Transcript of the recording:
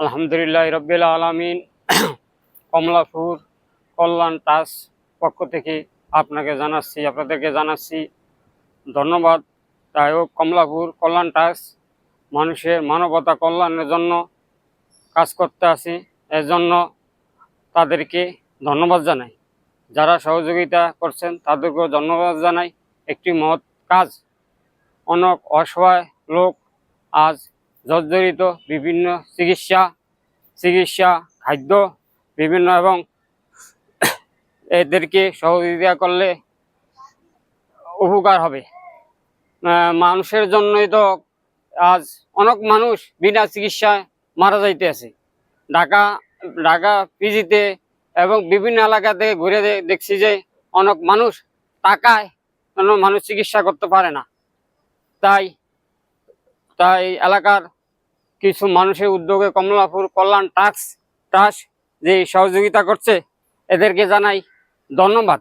আলহামদুলিল্লাহ রব্বিল আলামিন। কমলাপুর কল্যাণ ট্রাস্ট পক্ষ থেকে আপনাদেরকে জানাচ্ছি ধন্যবাদ। যাই হোক, কমলাপুর কল্যাণ ট্রাস্ট মানুষের মানবতা কল্যাণের জন্য কাজ করতে আসি, এর জন্য তাদেরকে ধন্যবাদ জানাই। যারা সহযোগিতা করছেন তাদেরকেও ধন্যবাদ জানাই। একটি মহৎ কাজ। অনেক অসহায় লোক আজ জর্জরিত, বিভিন্ন চিকিৎসা খাদ্য বিভিন্ন, এবং এদেরকে সহযোগিতা করলে উপকার হবে। মানুষের জন্যই তো আজ অনেক মানুষ বিনা চিকিৎসায় মারা যাইতে আছে। ঢাকা পিজিতে এবং বিভিন্ন এলাকাতে ঘুরে দেখছি যে অনেক মানুষ টাকায় মানুষ চিকিৎসা করতে পারে না। তাই এলাকার কিছু মানুষের উদ্যোগে কমলাপুর কল্যাণ ট্রাস্ট যে সহযোগিতা করছে, এদেরকে জানাই ধন্যবাদ।